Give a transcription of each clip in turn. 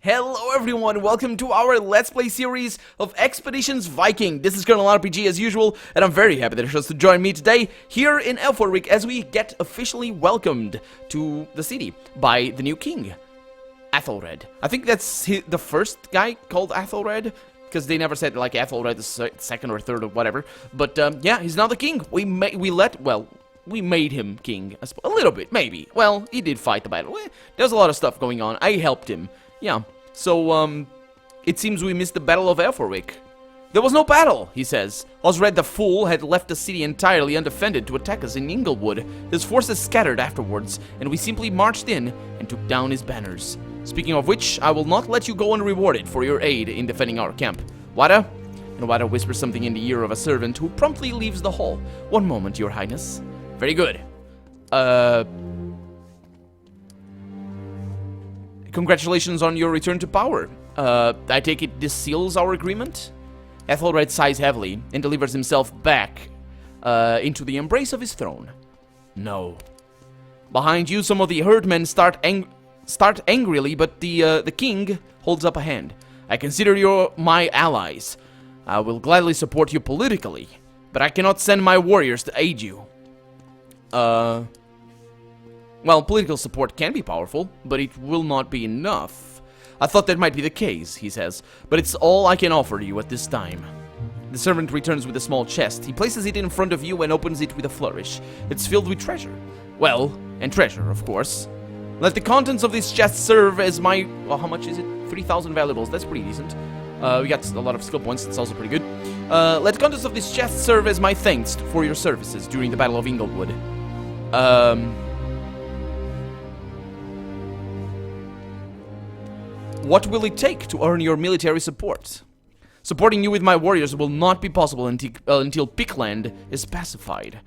Hello everyone, welcome to our Let's Play series of Expeditions Viking. This is Colonel RPG as usual, and I'm very happy that you're to join me today here in Elforwick as we get officially welcomed to the city by the new king, Ethelred. I think that's the first guy called Ethelred, because they never said like Ethelred the second or third or whatever. But yeah, he's now the king. We made him king a little bit, maybe. Well, he did fight the battle. There's a lot of stuff going on. I helped him. Yeah, so, it seems we missed the Battle of Elforwick. There was no battle, he says. Osred the Fool had left the city entirely undefended to attack us in Inglewood. His forces scattered afterwards, and we simply marched in and took down his banners. Speaking of which, I will not let you go unrewarded for your aid in defending our camp. Wada? And Wada whispers something in the ear of a servant who promptly leaves the hall. One moment, your highness. Very good. Congratulations on your return to power. I take it this seals our agreement? Ethelred sighs heavily and delivers himself back into the embrace of his throne. No. Behind you, some of the herdmen start angrily, but the king holds up a hand. I consider you my allies. I will gladly support you politically, but I cannot send my warriors to aid you. Well, political support can be powerful, but it will not be enough. I thought that might be the case, he says, but it's all I can offer you at this time. The servant returns with a small chest. He places it in front of you and opens it with a flourish. It's filled with treasure. Well, and treasure, of course. Let the contents of this chest serve as my... Well, how much is it? 3,000 valuables. That's pretty decent. We got a lot of skill points. That's also pretty good. Let the contents of this chest serve as my thanks for your services during the Battle of Inglewood. What will it take to earn your military support? Supporting you with my warriors will not be possible until Pictland is pacified.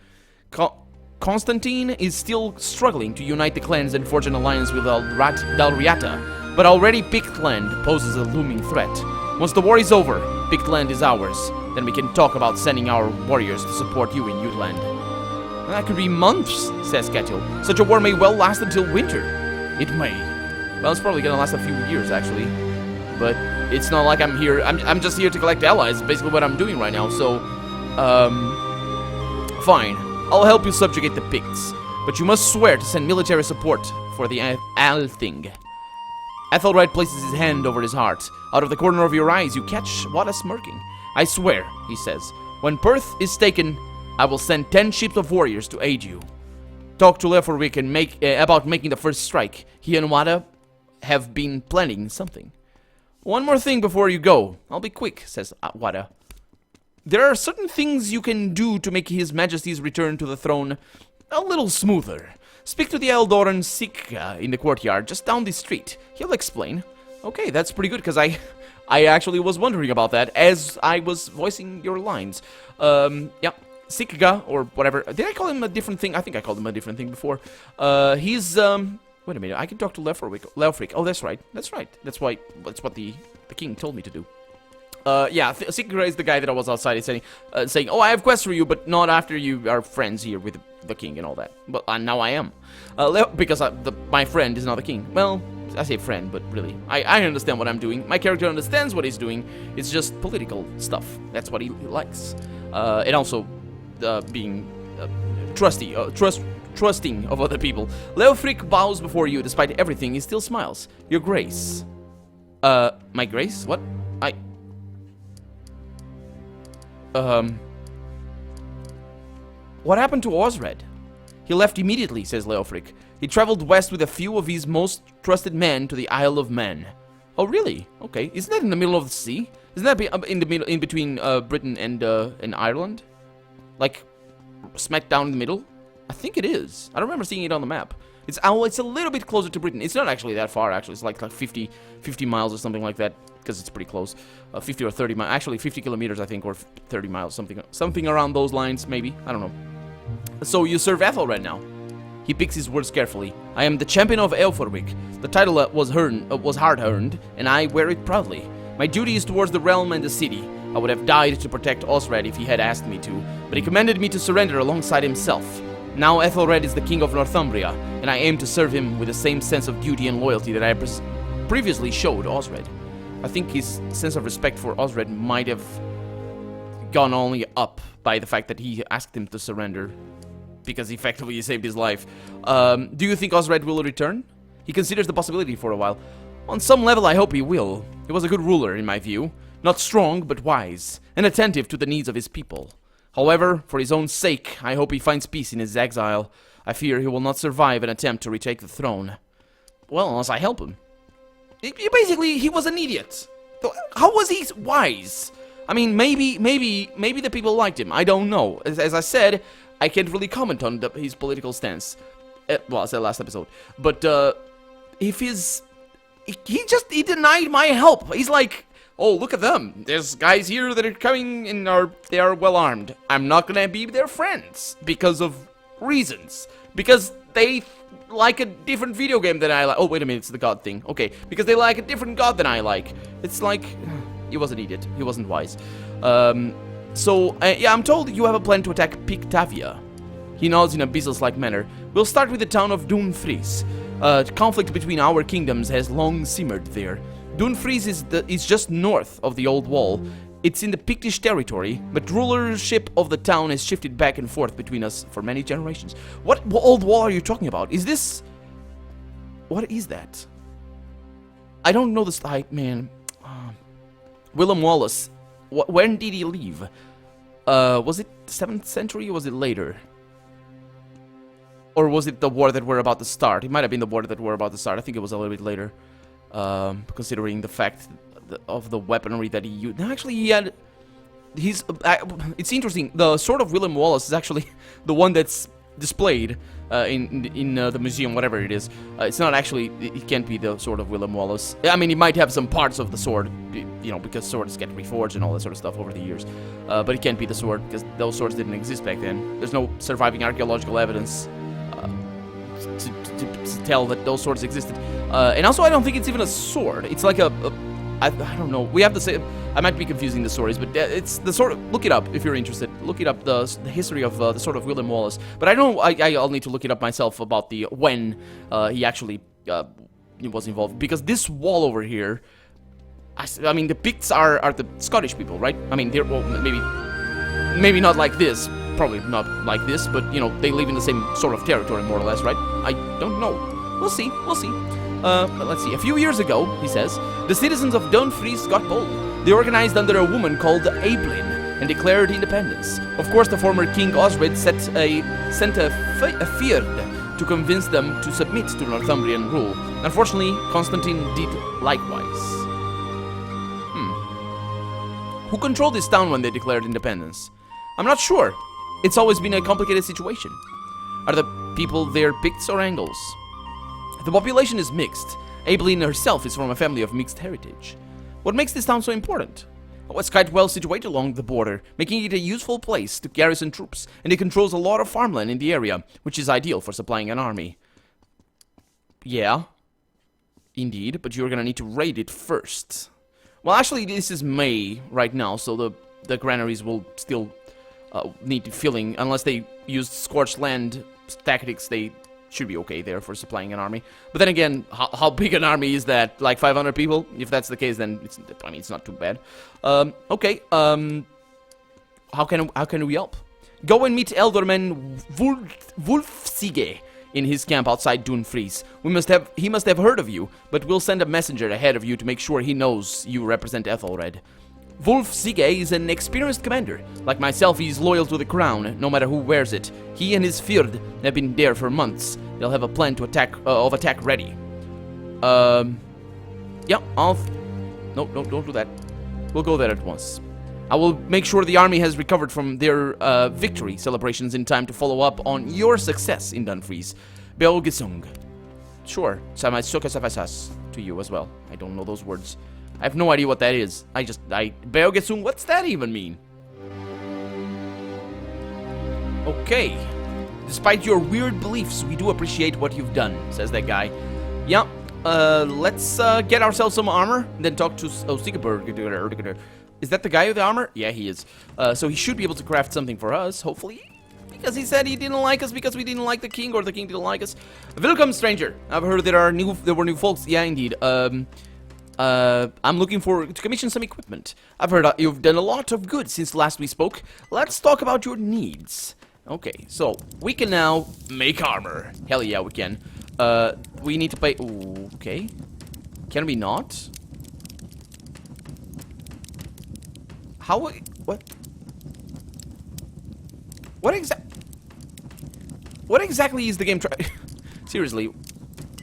Constantine is still struggling to unite the clans and forge an alliance with Dalriata, but already Pictland poses a looming threat. Once the war is over, Pictland is ours. Then we can talk about sending our warriors to support you in Jutland. That could be months, says Ketil. Such a war may well last until winter. It may. Well, it's probably gonna last a few years, actually. But it's not like I'm here. I'm just here to collect allies, basically what I'm doing right now, so... Fine. I'll help you subjugate the Picts. But you must swear to send military support for the Althing. Ethelred places his hand over his heart. Out of the corner of your eyes, you catch Wada smirking. I swear, he says, when Perth is taken, I will send 10 ships of warriors to aid you. Talk to Leforwick and about making the first strike. He and Wada have been planning something. One more thing before you go. I'll be quick, says Wada. There are certain things you can do to make His Majesty's return to the throne a little smoother. Speak to the Eldoran Sitka in the courtyard just down the street. He'll explain. Okay, that's pretty good, because I actually was wondering about that as I was voicing your lines. Yeah, Sitka, or whatever. Did I call him a different thing? I think I called him a different thing before. He's, wait a minute, I can talk to Leofric. Oh, that's right. That's right. That's what the king told me to do. Yeah, Sigra is the guy that I was outside saying, oh, I have quests for you, but not after you are friends here with the king and all that. But now I am. Because my friend is not the king. Well, I say friend, but really, I understand what I'm doing. My character understands what he's doing. It's just political stuff. That's what he likes. And also, being trusting of other people. Leofric bows before you. Despite everything, he still smiles. Your grace. My grace? What? What happened to Osred? He left immediately, says Leofric. He traveled west with a few of his most trusted men to the Isle of Man. Oh, really? Okay. Isn't that in the middle of the sea? Isn't that in between Britain and Ireland? Like, smack down in the middle? I think it is. I don't remember seeing it on the map. It's a little bit closer to Britain. It's not actually that far, actually. It's like 50 miles or something like that, because it's pretty close. 50 or 30 miles. Actually, 50 kilometers, I think, or 30 miles. Something around those lines, maybe. I don't know. So you serve Ethelred now. He picks his words carefully. I am the champion of Elforwick. The title was hard-earned, and I wear it proudly. My duty is towards the realm and the city. I would have died to protect Osred if he had asked me to, but he commanded me to surrender alongside himself. Now Ethelred is the king of Northumbria, and I aim to serve him with the same sense of duty and loyalty that I previously showed Osred. I think his sense of respect for Osred might have gone only up by the fact that he asked him to surrender, because effectively he saved his life. Do you think Osred will return? He considers the possibility for a while. On some level, I hope he will. He was a good ruler, in my view. Not strong, but wise, and attentive to the needs of his people. However, for his own sake, I hope he finds peace in his exile. I fear he will not survive an attempt to retake the throne. Well, unless I help him. Basically, he was an idiot. How was he wise? I mean, maybe the people liked him. I don't know. As I said, I can't really comment on his political stance. Well, I said last episode. But, if his... He denied my help. He's like, oh, look at them. There's guys here that are coming and they are well armed. I'm not gonna be their friends because of reasons. Because they like a different video game than I like. Oh, wait a minute, it's the god thing. Okay, because they like a different god than I like. It's like, he was an idiot. He wasn't wise. Yeah, I'm told you have a plan to attack Pictavia. He nods in a business-like manner. We'll start with the town of Doomfries. Conflict between our kingdoms has long simmered there. Doomfries is just north of the Old Wall. It's in the Pictish territory, but rulership of the town has shifted back and forth between us for many generations. What Old Wall are you talking about? Is this... What is that? I don't know this... Man... Willem Wallace. When did he leave? Was it 7th century or was it later? Or was it the war that we're about to start? It might have been the war that we're about to start. I think it was a little bit later. Considering the fact of the weaponry that he used. Actually, he had... it's interesting. The sword of William Wallace is actually the one that's displayed in the museum, whatever it is. It's not actually... It can't be the sword of William Wallace. I mean, it might have some parts of the sword, you know, because swords get reforged and all that sort of stuff over the years. But it can't be the sword, because those swords didn't exist back then. There's no surviving archaeological evidence to tell that those swords existed. And also, I don't think it's even a sword. It's like I don't know. We have to say... I might be confusing the stories, but it's the sort of... Look it up if you're interested. Look it up, the history of the sword of William Wallace. But I don't... I'll need to look it up myself about the... When he actually was involved. Because this wall over here... I mean, the Picts are the Scottish people, right? I mean, they're... Well, maybe not like this. Probably not like this, but, you know, they live in the same sort of territory, more or less, right? I don't know. We'll see. But let's see. A few years ago, he says, the citizens of Doomfries got bold. They organized under a woman called Eibhlin and declared independence. Of course, the former King Osred sent a fyrd to convince them to submit to Northumbrian rule. Unfortunately, Constantine did likewise. Who controlled this town when they declared independence? I'm not sure. It's always been a complicated situation. Are the people there Picts or Angles? The population is mixed. Eibhlin herself is from a family of mixed heritage. What makes this town so important? Oh, it's quite well situated along the border, making it a useful place to garrison troops, and it controls a lot of farmland in the area, which is ideal for supplying an army. Yeah, indeed, but you're gonna need to raid it first. Well, actually, this is May right now, so the granaries will still need filling. Unless they use scorched land tactics, they should be okay there for supplying an army. But then again, how big an army is that? Like 500 people? If that's the case, then it's not too bad. Okay. How can we help? Go and meet Elderman Wulfsige in his camp outside Doomfries. He must have heard of you, but we'll send a messenger ahead of you to make sure he knows you represent Ethelred. Wulfsige is an experienced commander. Like myself, he's loyal to the crown, no matter who wears it. He and his fyrd have been there for months. They'll have a plan to attack ready. Yeah, No, don't do that. We'll go there at once. I will make sure the army has recovered from their victory celebrations in time to follow up on your success in Dunfries. Beogesung. Sure, Samaisukasafasas to you as well. I don't know those words. I have no idea what that is. Beogesung, what's that even mean? Okay. Despite your weird beliefs, we do appreciate what you've done, says that guy. Yeah, let's get ourselves some armor, then talk to Sigurd. Is that the guy with the armor? Yeah, he is. So he should be able to craft something for us, hopefully. because he said he didn't like us because we didn't like the king, or the king didn't like us. Welcome, stranger. I've heard there were new folks. Yeah, indeed. I'm looking to commission some equipment. I've heard you've done a lot of good since last we spoke. Let's talk about your needs. Okay, so we can now make armor. Hell yeah, we can. We need to pay. Ooh, okay. Can we not? How? What? What exactly is the game trying? Seriously,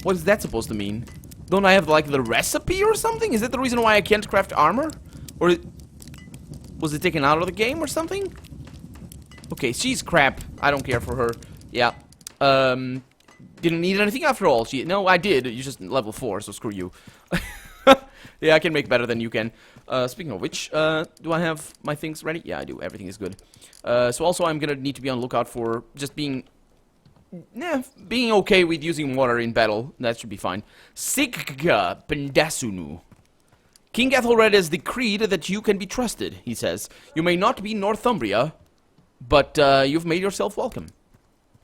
what is that supposed to mean? Don't I have like the recipe or something? Is that the reason why I can't craft armor? Or was it taken out of the game or something? Okay, she's crap. I don't care for her. Yeah. Didn't need anything after all. No, I did. You're just level 4, so screw you. Yeah, I can make better than you can. Speaking of which, do I have my things ready? Yeah, I do. Everything is good. So also I'm gonna need to be on the lookout for just being okay with using water in battle. That should be fine. Sigga Pendasunu. King Ethelred has decreed that you can be trusted, he says. You may not be Northumbria, but you've made yourself welcome.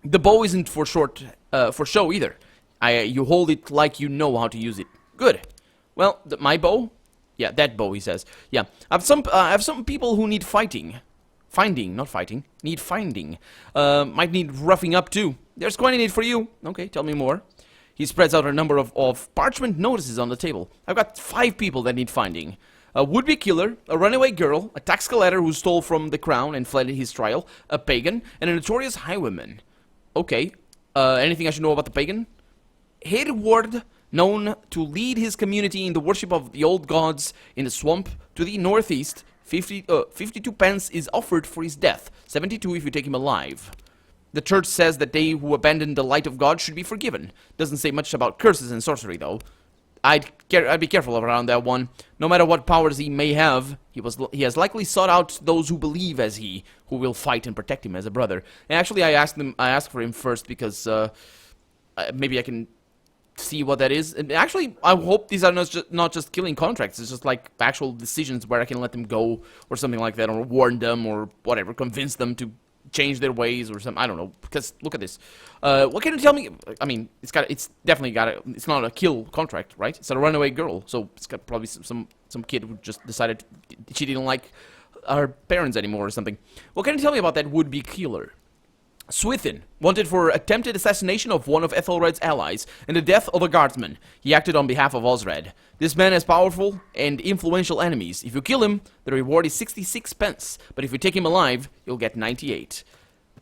The bow isn't for show either. You hold it like you know how to use it. Good. Well, my bow? Yeah, that bow, he says. Yeah, I have some people who need fighting. Finding, not fighting. Need finding. Might need roughing up too. There's quite a need for you. Okay, tell me more. He spreads out a number of parchment notices on the table. I've got 5 people that need finding. A would-be killer, a runaway girl, a tax collector who stole from the crown and fled his trial, a pagan, and a notorious highwayman. Okay, anything I should know about the pagan? Hedward, known to lead his community in the worship of the old gods in the swamp to the northeast. 52 pence is offered for his death, 72 if you take him alive. The church says that they who abandon the light of God should be forgiven. Doesn't say much about curses and sorcery, though. I'd be careful around that one. No matter what powers he may have, he has likely sought out those who believe as he, who will fight and protect him as a brother. And actually, I asked for him first because maybe I can see what that is. And actually, I hope these are not just killing contracts. It's just like actual decisions where I can let them go or something like that, or warn them or whatever, convince them to change their ways or something. I don't know, because look at this. What can you tell me? I mean, it's not a kill contract, right? It's a runaway girl, so it's got probably some kid who just decided she didn't like her parents anymore or something. What can you tell me about that would-be killer? Swithin, wanted for attempted assassination of one of Ethelred's allies and the death of a guardsman. He acted on behalf of Osred. This man has powerful and influential enemies. If you kill him, the reward is 66 pence, but if you take him alive, you'll get 98.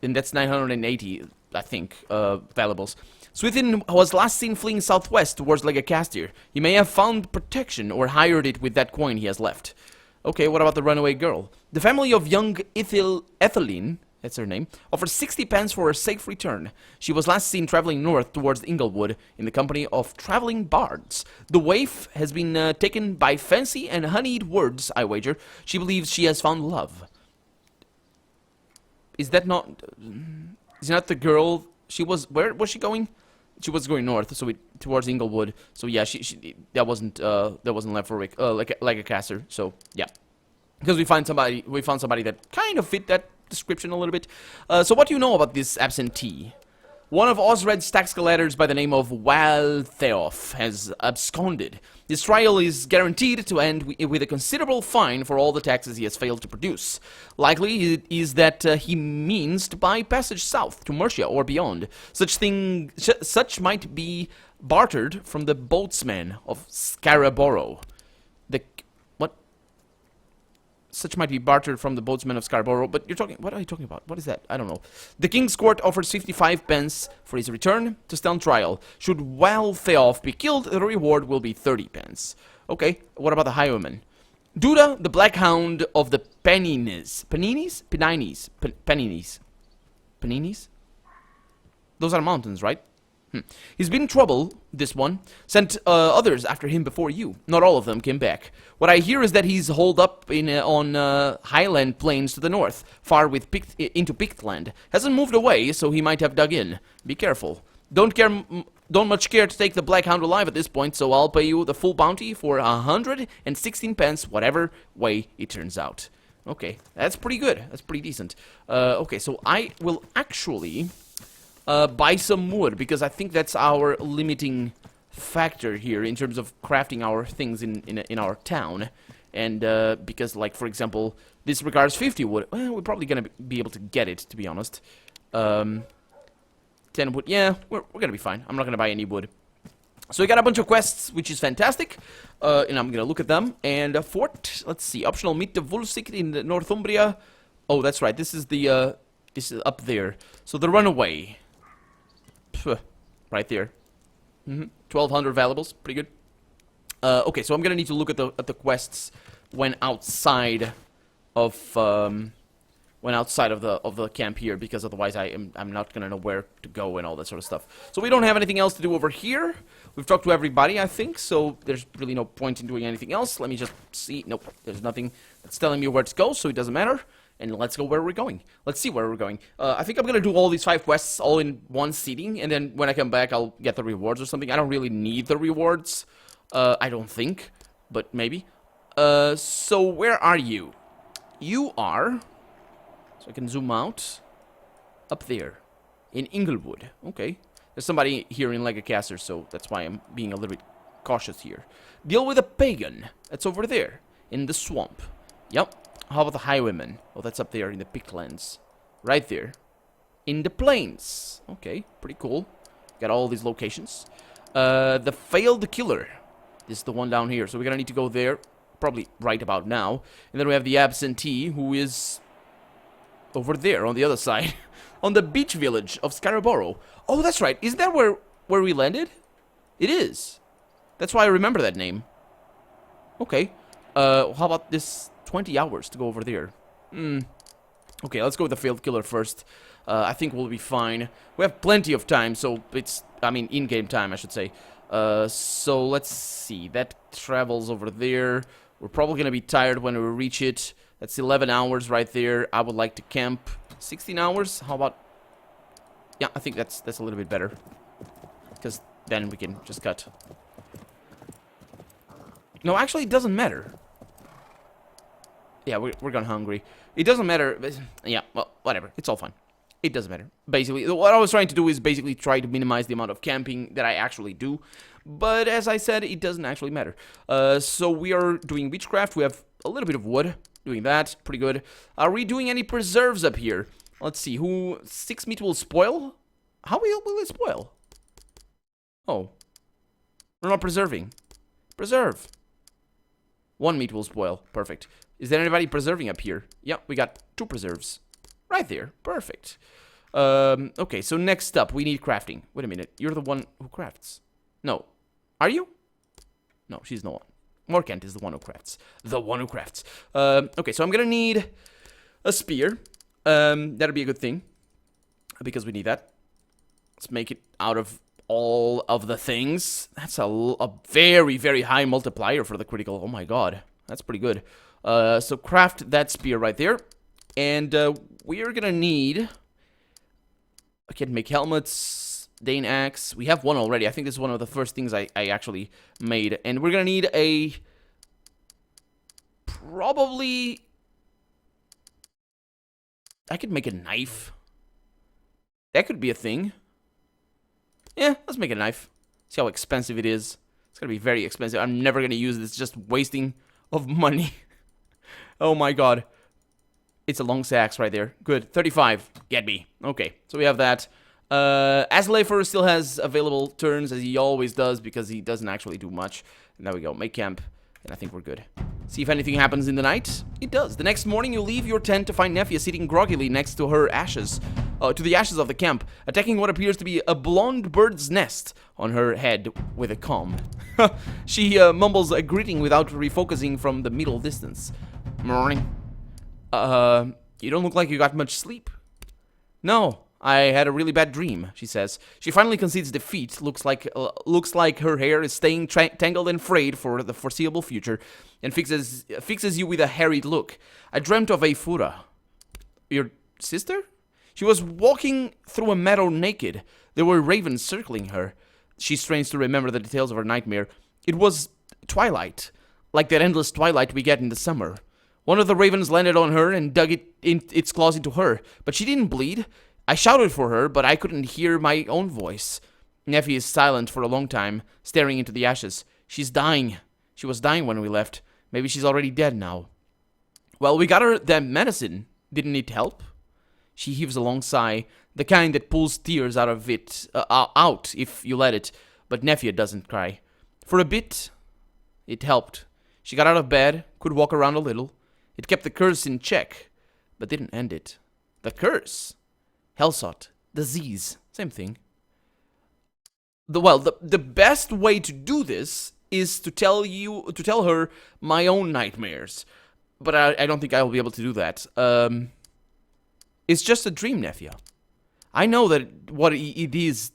And that's 980, I think, valuables. Swithin was last seen fleeing southwest towards Legacastir. He may have found protection or hired it with that coin he has left. Okay, what about the runaway girl? The family of young Etheline, that's her name, offers 60 pence for a safe return. She was last seen traveling north towards Inglewood in the company of traveling bards. The waif has been taken by fancy and honeyed words, I wager. She believes she has found love. Is that not... Is not the girl... She was... Where was she going? She was going north, so towards Inglewood. So yeah, that wasn't left for like a caster. So yeah, because we found somebody that kind of fit that description a little bit. So what do you know about this absentee? One of Osred's tax collectors by the name of Waltheof has absconded. His trial is guaranteed to end with a considerable fine for all the taxes he has failed to produce. Likely it is that he means to buy passage south to Mercia or beyond. Such might be bartered from the boatsman of Scarborough. Such might be bartered from the boatsmen of Scarborough, but what are you talking about? What is that? I don't know. The King's Court offers 55 pence for his return to stand trial. Should Waltheof be killed, the reward will be 30 pence. Okay, what about the highwayman? Duda, the Black Hound of the Pennines. Pennines? Those are mountains, right? He's been in trouble, this one. Sent others after him before you. Not all of them came back. What I hear is that he's holed up on highland plains to the north, far into Pictland. Hasn't moved away, so he might have dug in. Be careful. Don't much care to take the Black Hound alive at this point, so I'll pay you the full bounty for 116 pence, whatever way it turns out. Okay, that's pretty good. That's pretty decent. Okay, so I will actually buy some wood, because I think that's our limiting factor here in terms of crafting our things in our town. And because, like, for example, this requires 50 wood. Well, we're probably gonna be able to get it, to be honest. 10 wood. Yeah, we're gonna be fine. I'm not gonna buy any wood. So we got a bunch of quests, which is fantastic, and I'm gonna look at them. And a fort, let's see, optional meet the Volsik in the Northumbria. Oh, that's right, this is the, this is up there. So the runaway. Pff, right there. 1,200 valuables, pretty good. Okay, so I'm gonna need to look at the quests when outside of, the camp here, because otherwise I'm not gonna know where to go and all that sort of stuff. So we don't have anything else to do over here. We've talked to everybody, I think, so there's really no point in doing anything else. Let me just see. Nope, there's nothing that's telling me where to go, so it doesn't matter. And let's go where we're going. Let's see where we're going. I think I'm gonna do all these 5 quests all in one sitting, and then when I come back, I'll get the rewards or something. I don't really need the rewards. I don't think, but maybe. So where are you? You are... So I can zoom out. Up there. In Inglewood. Okay. There's somebody here in Legacaster, so that's why I'm being a little bit cautious here. Deal with a pagan. That's over there. In the swamp. Yep. How about the highwayman? Oh, that's up there in the Picklands. Right there. In the plains. Okay. Pretty cool. Got all these locations. The failed killer. This is the one down here. So we're gonna need to go there. Probably right about now. And then we have the absentee, who is... over there, on the other side. On the beach village of Scarborough. Oh, that's right. Isn't that where we landed? It is. That's why I remember that name. Okay. How about this 20 hours to go over there? Okay, let's go with the failed killer first. I think we'll be fine. We have plenty of time, so it's... I mean, in-game time, I should say. So let's see. That travels over there. We're probably going to be tired when we reach it. That's 11 hours right there. I would like to camp 16 hours. How about... Yeah, I think that's a little bit better. Because then we can just cut. No, actually, it doesn't matter. Yeah, we're gone hungry. It doesn't matter. Yeah, well, whatever. It's all fine. It doesn't matter. Basically, what I was trying to do is basically try to minimize the amount of camping that I actually do. But as I said, it doesn't actually matter. So we are doing witchcraft. We have a little bit of wood. Doing that. Pretty good. Are we doing any preserves up here? Let's see. 6 meat will spoil? How will it spoil? Oh. We're not preserving. Preserve. 1 meat will spoil. Perfect. Is there anybody preserving up here? Yep, we got 2 preserves. Right there. Perfect. Okay, so next up, we need crafting. Wait a minute. You're the one who crafts. No. Are you? No, she's not. Morkant is the one who crafts. The one who crafts. Okay, so I'm gonna need a spear. That'll be a good thing. Because we need that. Let's make it out of all of the things. That's a very, very high multiplier for the critical. Oh my god. That's pretty good. So craft that spear right there. And we are gonna need... I can make helmets... Dane axe. We have one already. I think this is one of the first things I actually made. And we're gonna need a... Probably... I could make a knife. That could be a thing. Yeah, let's make a knife. See how expensive it is. It's gonna be very expensive. I'm never gonna use this. Just wasting of money. Oh my god. It's a long axe right there. Good. 35. Get me. Okay, so we have that. Asleifer still has available turns, as he always does, because he doesn't actually do much. And there we go. Make camp. And I think we're good. See if anything happens in the night. It does. The next morning, you leave your tent to find Nefia sitting groggily next to her ashes. To the ashes of the camp, attacking what appears to be a blonde bird's nest on her head with a comb. She mumbles a greeting without refocusing from the middle distance. Morning. You don't look like you got much sleep. No. I had a really bad dream, she says. She finally concedes defeat. Looks like her hair is staying tangled and frayed for the foreseeable future, and fixes you with a harried look. I dreamt of Eifura. Your sister? She was walking through a meadow naked. There were ravens circling her. She strains to remember the details of her nightmare. It was twilight, like that endless twilight we get in the summer. One of the ravens landed on her and dug its claws into her, but she didn't bleed. I shouted for her, but I couldn't hear my own voice. Neffy is silent for a long time, staring into the ashes. She's dying. She was dying when we left. Maybe she's already dead now. Well, we got her that medicine. Didn't it help? She heaves a long sigh, the kind that pulls tears out of it, out if you let it, but Neffy doesn't cry. For a bit, it helped. She got out of bed, could walk around a little. It kept the curse in check, but didn't end it. The curse? Hellsot. Disease. Same thing. The best way to do this is to tell her my own nightmares. But I don't think I will be able to do that. It's just a dream, Neffia. I know that what it is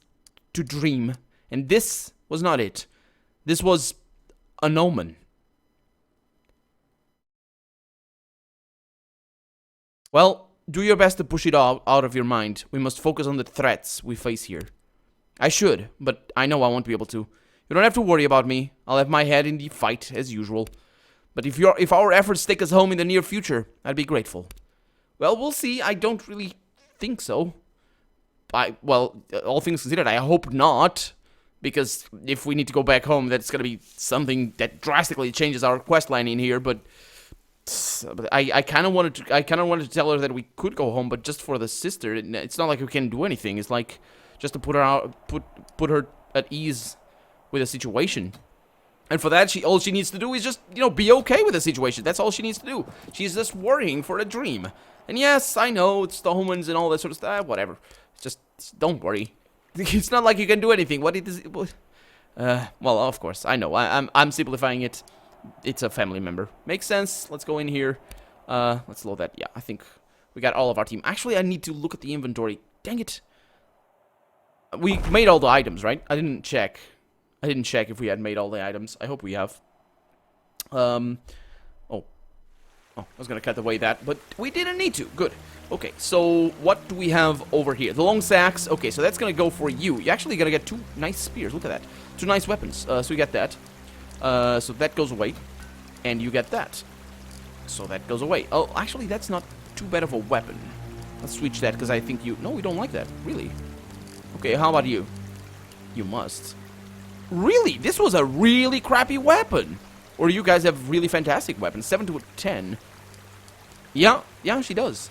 to dream, and this was not it. This was an omen. Well, do your best to push it out of your mind. We must focus on the threats we face here. I should, but I know I won't be able to. You don't have to worry about me. I'll have my head in the fight, as usual. But if our efforts take us home in the near future, I'd be grateful. Well, we'll see. I don't really think so. Well, all things considered, I hope not. Because if we need to go back home, that's gonna be something that drastically changes our quest line in here. But I kind of wanted to tell her that we could go home, but just for the sister, it's not like we can do anything. It's like just to put her at ease with the situation. And for that, all she needs to do is just, be okay with the situation. That's all she needs to do. She's just worrying for a dream. And yes, I know, it's the omens and all that sort of stuff. Whatever. Just don't worry. It's not like you can do anything. Well, of course, I know. I'm simplifying it. It's a family member. Makes sense. Let's go in here. Let's load that. Yeah, I think we got all of our team. Actually, I need to look at the inventory. Dang it. We made all the items, right? I didn't check if we had made all the items. I hope we have. I was gonna cut away that, but we didn't need to. Good. Okay, so what do we have over here? The long sacks. Okay, so that's gonna go for you. You're actually gonna get 2 nice spears. Look at that. 2 nice weapons. So you get that. So that goes away. And you get that. So that goes away. Oh, actually, that's not too bad of a weapon. Let's switch that, because I think you... No, we don't like that. Really? Okay, how about you? You must. Really? This was a really crappy weapon. Or you guys have really fantastic weapons. 7 to 10. Yeah, she does.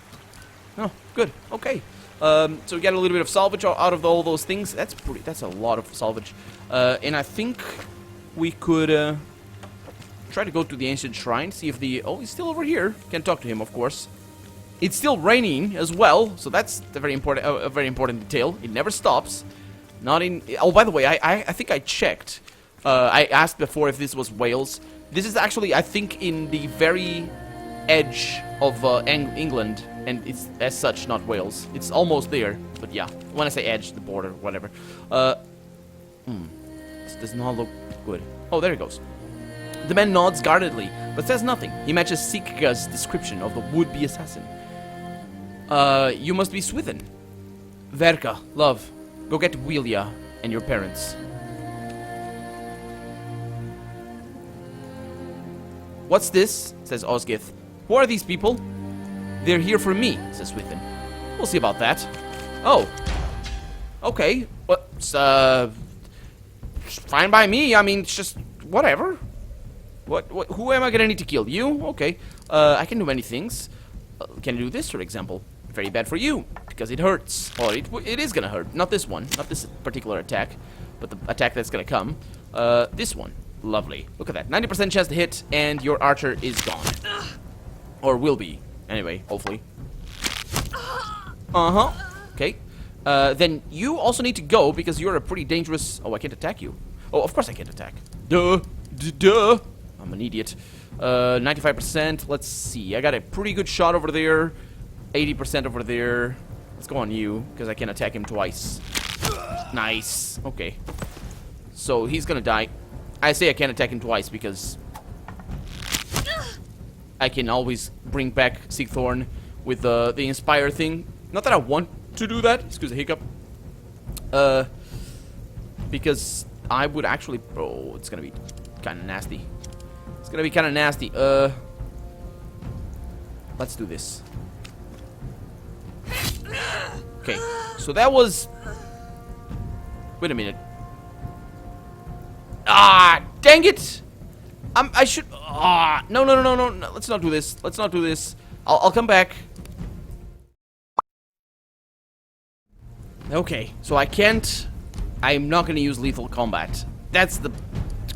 Oh, good. Okay. So we get a little bit of salvage out of all those things. That's a lot of salvage. And I think we could try to go to the ancient shrine, see if the... Oh, he's still over here. Can't talk to him, of course. It's still raining as well, so that's a very important detail. It never stops. Not in... Oh, by the way, I think I checked. I asked before if this was Wales. This is actually, I think, in the very edge of England, and it's as such not Wales. It's almost there, but yeah. When I say edge, the border, whatever. This does not look good. Oh, there he goes. The man nods guardedly, but says nothing. He matches Sika's description of the would-be assassin. You must be Swithin. Verka, love, go get Willia and your parents. What's this? Says Osgith. Who are these people? They're here for me, says Swithin. We'll see about that. Oh. Okay. Well, fine by me. I mean, it's just whatever. What? Who am I gonna need to kill? You? Okay. I can do many things. Can I do this, for example? Very bad for you, because it hurts. Or it is gonna hurt. Not this one. Not this particular attack. But the attack that's gonna come. This one. Lovely. Look at that. 90% chance to hit, and your archer is gone. Or will be. Anyway, hopefully. Uh-huh. Okay. Then you also need to go, because you're a pretty dangerous... Oh, I can't attack you. Oh, of course I can't attack. Duh. Duh. I'm an idiot. 95%. Let's see. I got a pretty good shot over there. 80% over there. Let's go on you, because I can attack him twice. Nice. Okay. So, he's gonna die. I say I can't attack him twice, because... I can always bring back Sigthorn with the Inspire thing. Not that I want to do that. Excuse the hiccup. Because I would actually... Oh, it's gonna be kind of nasty. It's gonna be kind of nasty. let's do this. Okay, so that was... Wait a minute. Ah, dang it! I should... Ah, no, let's not do this. Let's not do this. I'll come back. Okay, so I can't... I'm not gonna use lethal combat. That's the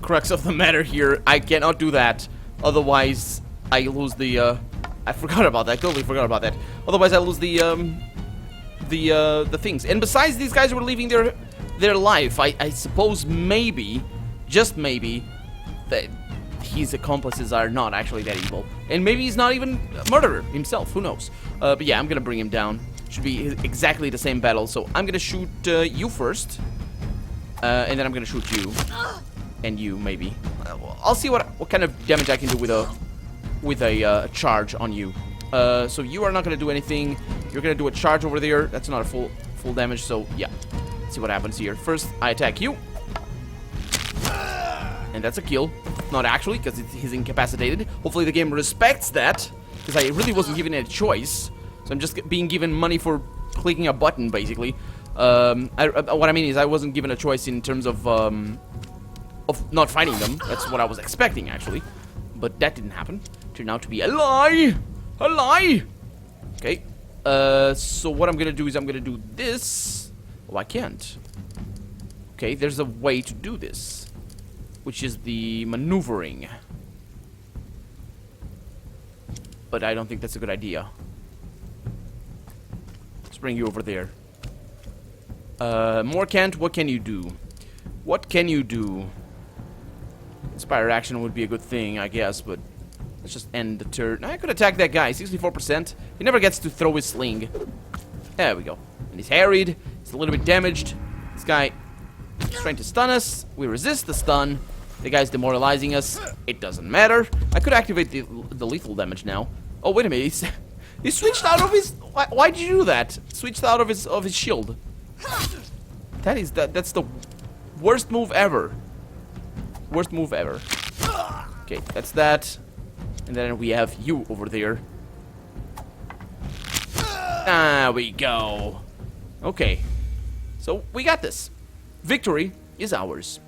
crux of the matter here. I cannot do that. Otherwise, I lose the, I forgot about that. I totally forgot about that. Otherwise, I lose the things. And besides, these guys were leaving their life. I suppose maybe, just maybe, that his accomplices are not actually that evil. And maybe he's not even a murderer himself. Who knows? But yeah, I'm gonna bring him down. Should be exactly the same battle. So I'm gonna shoot you first. And then I'm gonna shoot you. And you, maybe. I'll see what kind of damage I can do with a charge on you. So you are not gonna do anything. You're gonna do a charge over there. That's not a full damage, so yeah. Let's see what happens here. First, I attack you. And that's a kill. Not actually, because he's incapacitated. Hopefully the game respects that, because I really wasn't given a choice. So I'm just being given money for clicking a button, basically. What I mean is I wasn't given a choice in terms of not fighting them. That's what I was expecting, actually. But that didn't happen. Turned out to be a lie! A lie! Okay. So what I'm gonna do is I'm gonna do this. Oh, I can't. Okay, there's a way to do this, which is the maneuvering. But I don't think that's a good idea. Let's bring you over there. Morcant, what can you do? What can you do? Inspire action would be a good thing, I guess, but let's just end the turn. I could attack that guy, 64%. He never gets to throw his sling. There we go. And he's harried. He's a little bit damaged. This guy is trying to stun us. We resist the stun. The guy's demoralizing us. It doesn't matter. I could activate the lethal damage now. Oh, wait a minute. He switched out of his... Why did you do that? Switched out of his shield. That's the worst move ever. Worst move ever. Okay, that's that. And then we have you over there. There we go. Okay. So, we got this. Victory is ours.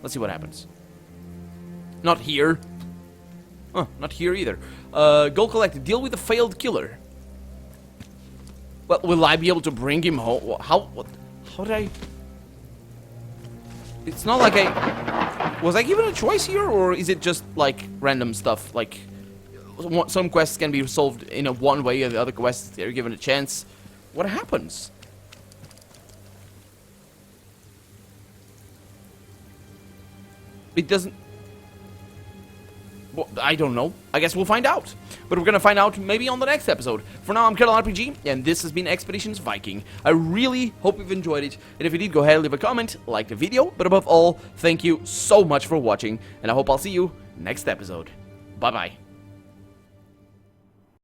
Let's see what happens. Not here. Huh, not here either. Goal collected. Deal with the failed killer. Well, will I be able to bring him home? How did I... It's not like I... Was I given a choice here, or is it just, like, random stuff? Like, some quests can be solved in one way, and the other quests, they're given a chance. What happens? It doesn't... Well, I don't know. I guess we'll find out. But we're gonna find out maybe on the next episode. For now, I'm Kettle RPG, and this has been Expeditions Viking. I really hope you've enjoyed it. And if you did, go ahead and leave a comment, like the video. But above all, thank you so much for watching. And I hope I'll see you next episode. Bye-bye.